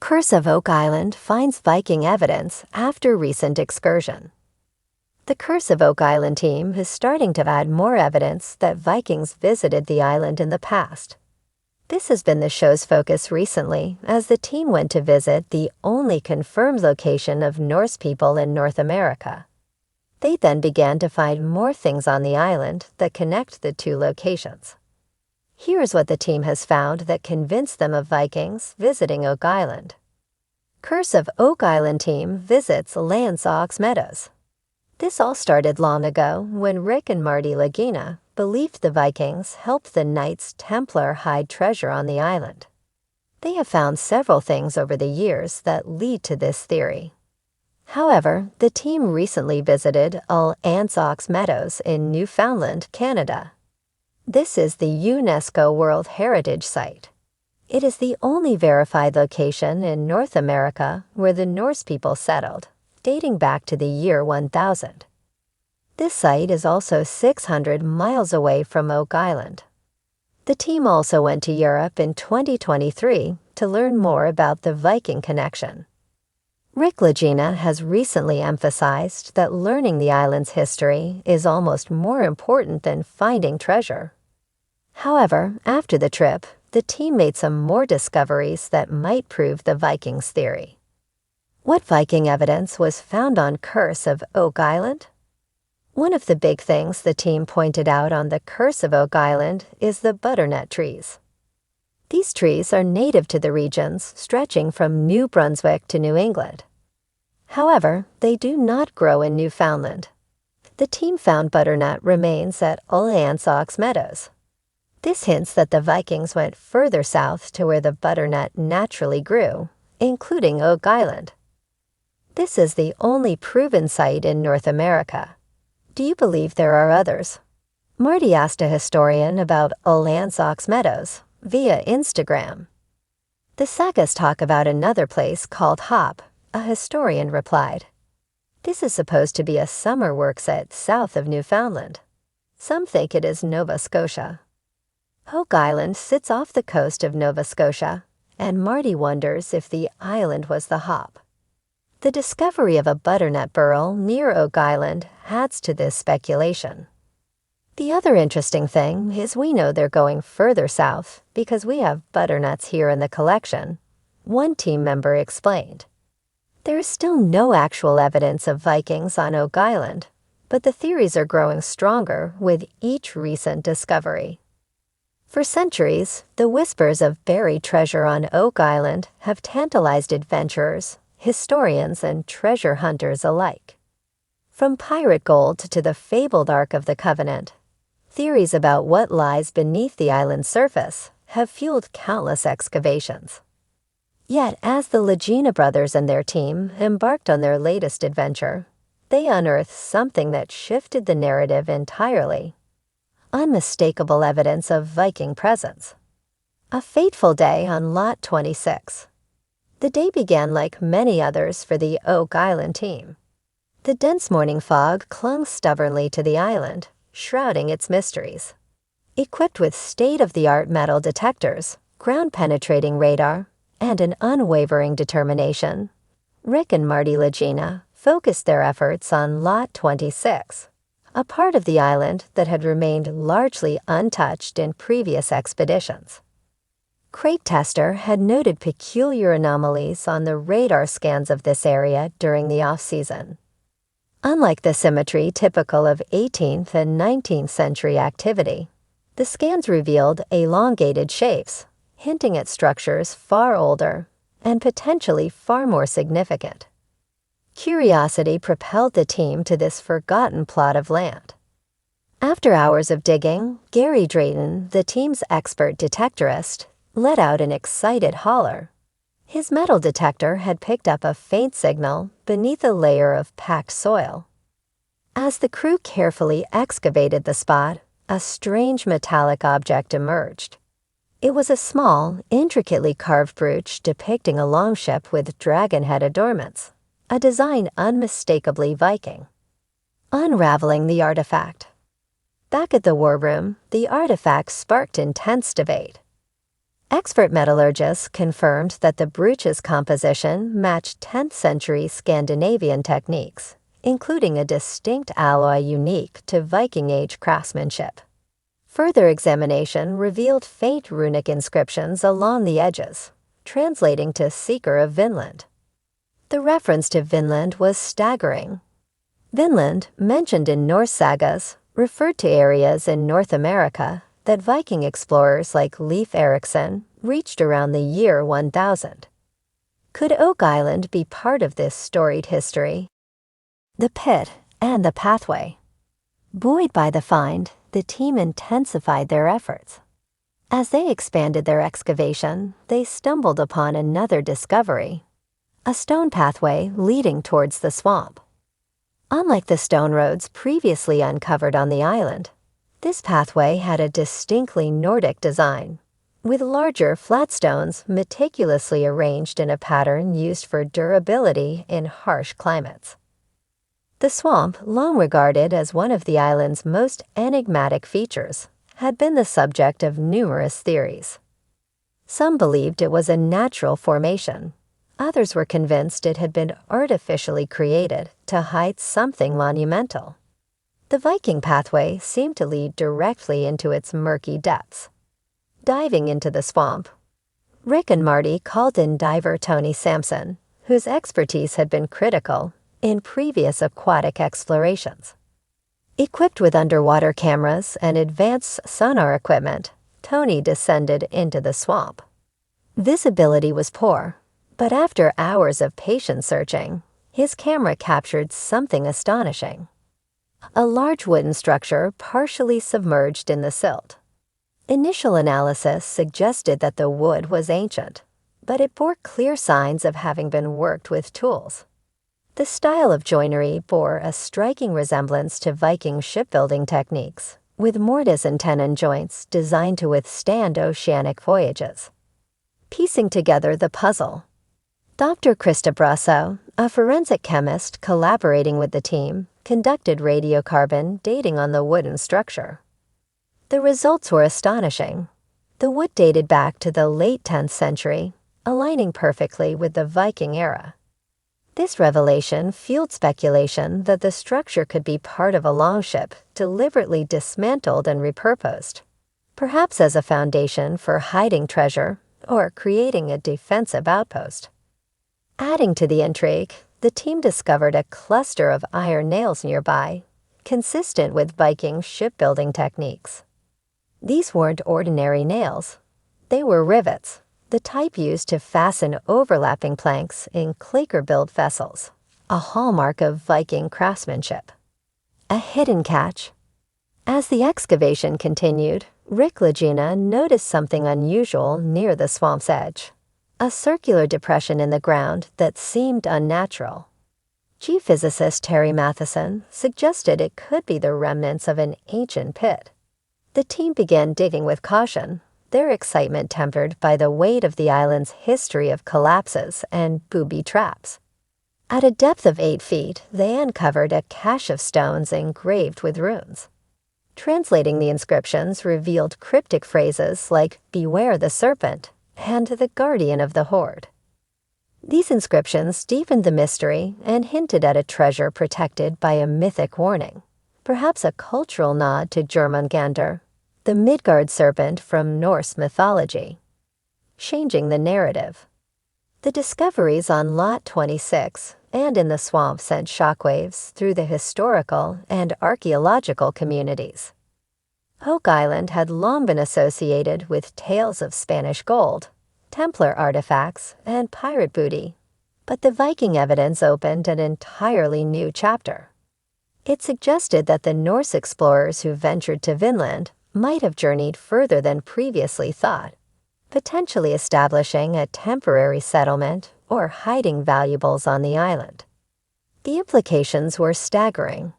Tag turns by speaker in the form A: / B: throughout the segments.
A: Curse of Oak Island finds Viking evidence after recent excursion. The Curse of Oak Island team is starting to add more evidence that Vikings visited the island in the past. This has been the show's focus recently as the team went to visit the only confirmed location of Norse people in North America. They then began to find more things on the island that connect the two locations. Here's what the team has found that convinced them of Vikings visiting Oak Island. Curse of Oak Island team visits Landsaux Meadows. This all started long ago when Rick and Marty Lagina believed the Vikings helped the Knights Templar hide treasure on the island. They have found several things over the years that lead to this theory. However, the team recently visited Landsaux Meadows in Newfoundland, Canada. This is the UNESCO World Heritage Site. It is the only verified location in North America where the Norse people settled, dating back to the year 1000. This site is also 600 miles away from Oak Island. The team also went to Europe in 2023 to learn more about the Viking connection. Rick Lagina has recently emphasized that learning the island's history is almost more important than finding treasure. However, after the trip, the team made some more discoveries that might prove the Vikings' theory. What Viking evidence was found on Curse of Oak Island? One of the big things the team pointed out on the Curse of Oak Island is the butternut trees. These trees are native to the regions stretching from New Brunswick to New England. However, they do not grow in Newfoundland. The team found butternut remains at Landsaux Meadows. This hints that the Vikings went further south to where the butternut naturally grew, including Oak Island. This is the only proven site in North America. Do you believe there are others? Marty asked a historian about Landsaux Meadows via Instagram. The sagas talk about another place called Hop, a historian replied. This is supposed to be a summer work site south of Newfoundland. Some think it is Nova Scotia. Oak Island sits off the coast of Nova Scotia, and Marty wonders if the island was the Hop. The discovery of a butternut burrow near Oak Island adds to this speculation. The other interesting thing is we know they're going further south because we have butternuts here in the collection, one team member explained. There is still no actual evidence of Vikings on Oak Island, but the theories are growing stronger with each recent discovery. For centuries, the whispers of buried treasure on Oak Island have tantalized adventurers, historians, and treasure hunters alike. From pirate gold to the fabled Ark of the Covenant, theories about what lies beneath the island's surface have fueled countless excavations. Yet, as the Lagina brothers and their team embarked on their latest adventure, they unearthed something that shifted the narrative entirely. Unmistakable evidence of Viking presence. A fateful day on Lot 26. The day began like many others for the Oak Island team. The dense morning fog clung stubbornly to the island, shrouding its mysteries. Equipped with state-of-the-art metal detectors, ground-penetrating radar, and an unwavering determination, Rick and Marty Lagina focused their efforts on Lot 26. A part of the island that had remained largely untouched in previous expeditions. Crate Tester had noted peculiar anomalies on the radar scans of this area during the off-season. Unlike the symmetry typical of 18th and 19th century activity, the scans revealed elongated shapes, hinting at structures far older and potentially far more significant. Curiosity propelled the team to this forgotten plot of land. After hours of digging, Gary Drayton, the team's expert detectorist, let out an excited holler. His metal detector had picked up a faint signal beneath a layer of packed soil. As the crew carefully excavated the spot, a strange metallic object emerged. It was a small, intricately carved brooch depicting a longship with dragon head adornments. A design unmistakably Viking. Unraveling the artifact. Back at the war room, the artifact sparked intense debate. Expert metallurgists confirmed that the brooch's composition matched 10th century Scandinavian techniques, including a distinct alloy unique to Viking Age craftsmanship. Further examination revealed faint runic inscriptions along the edges, translating to Seeker of Vinland. The reference to Vinland was staggering. Vinland, mentioned in Norse sagas, referred to areas in North America that Viking explorers like Leif Erikson reached around the year 1000. Could Oak Island be part of this storied history? The pit and the pathway. Buoyed by the find, the team intensified their efforts. As they expanded their excavation, they stumbled upon another discovery: a stone pathway leading towards the swamp. Unlike the stone roads previously uncovered on the island, this pathway had a distinctly Nordic design, with larger flat stones meticulously arranged in a pattern used for durability in harsh climates. The swamp, long regarded as one of the island's most enigmatic features, had been the subject of numerous theories. Some believed it was a natural formation. Others were convinced it had been artificially created to hide something monumental. The Viking pathway seemed to lead directly into its murky depths. Diving into the swamp, Rick and Marty called in diver Tony Sampson, whose expertise had been critical in previous aquatic explorations. Equipped with underwater cameras and advanced sonar equipment, Tony descended into the swamp. Visibility was poor, but after hours of patient searching, his camera captured something astonishing: a large wooden structure partially submerged in the silt. Initial analysis suggested that the wood was ancient, but it bore clear signs of having been worked with tools. The style of joinery bore a striking resemblance to Viking shipbuilding techniques, with mortise and tenon joints designed to withstand oceanic voyages. Piecing together the puzzle, Dr. Krista Brasso, a forensic chemist collaborating with the team, conducted radiocarbon dating on the wooden structure. The results were astonishing. The wood dated back to the late 10th century, aligning perfectly with the Viking era. This revelation fueled speculation that the structure could be part of a longship deliberately dismantled and repurposed, perhaps as a foundation for hiding treasure or creating a defensive outpost. Adding to the intrigue, the team discovered a cluster of iron nails nearby, consistent with Viking shipbuilding techniques. These weren't ordinary nails. They were rivets, the type used to fasten overlapping planks in claker-built vessels, a hallmark of Viking craftsmanship. A hidden catch. As the excavation continued, Rick Lagina noticed something unusual near the swamp's edge: a circular depression in the ground that seemed unnatural. Geophysicist Terry Matheson suggested it could be the remnants of an ancient pit. The team began digging with caution, their excitement tempered by the weight of the island's history of collapses and booby traps. At a depth of 8 feet, they uncovered a cache of stones engraved with runes. Translating the inscriptions revealed cryptic phrases like "Beware the Serpent" and "The Guardian of the Hoard." These inscriptions deepened the mystery and hinted at a treasure protected by a mythic warning, perhaps a cultural nod to Jormungandr, the Midgard serpent from Norse mythology. Changing the narrative. The discoveries on Lot 26 and in the swamp sent shockwaves through the historical and archaeological communities. Oak Island had long been associated with tales of Spanish gold, Templar artifacts, and pirate booty, but the Viking evidence opened an entirely new chapter. It suggested that the Norse explorers who ventured to Vinland might have journeyed further than previously thought, potentially establishing a temporary settlement or hiding valuables on the island. The implications were staggering.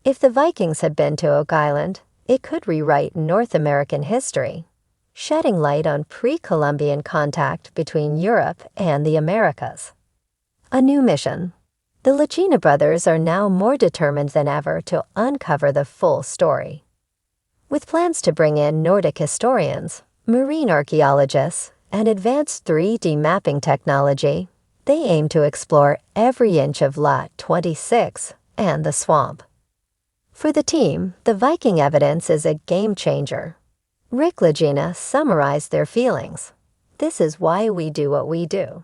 A: If the Vikings had been to Oak Island, it could rewrite North American history, shedding light on pre-Columbian contact between Europe and the Americas. A new mission. The Lagina brothers are now more determined than ever to uncover the full story. With plans to bring in Nordic historians, Marine archaeologists and advanced 3D mapping technology, they aim to explore every inch of Lot 26 and the swamp. For the team, the Viking evidence is a game changer. Rick Legina summarized their feelings. This is why we do what we do.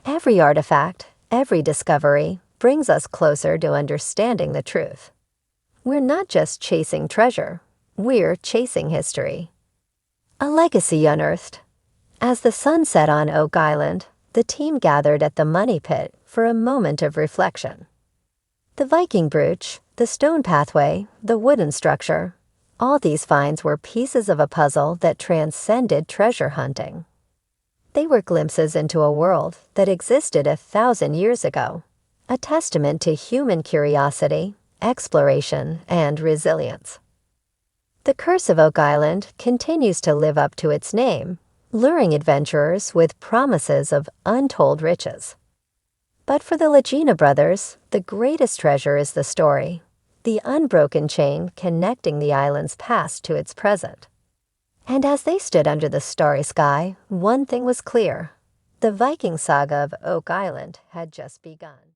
A: Every artifact, every discovery, brings us closer to understanding the truth. We're not just chasing treasure, we're chasing history. A legacy unearthed. As the sun set on Oak Island, the team gathered at the money pit for a moment of reflection. The Viking brooch, the stone pathway, the wooden structure, all these finds were pieces of a puzzle that transcended treasure hunting. They were glimpses into a world that existed 1,000 years ago, a testament to human curiosity, exploration, and resilience. The Curse of Oak Island continues to live up to its name, luring adventurers with promises of untold riches. But for the Legina brothers, the greatest treasure is the story, the unbroken chain connecting the island's past to its present. And as they stood under the starry sky, one thing was clear: the Viking saga of Oak Island had just begun.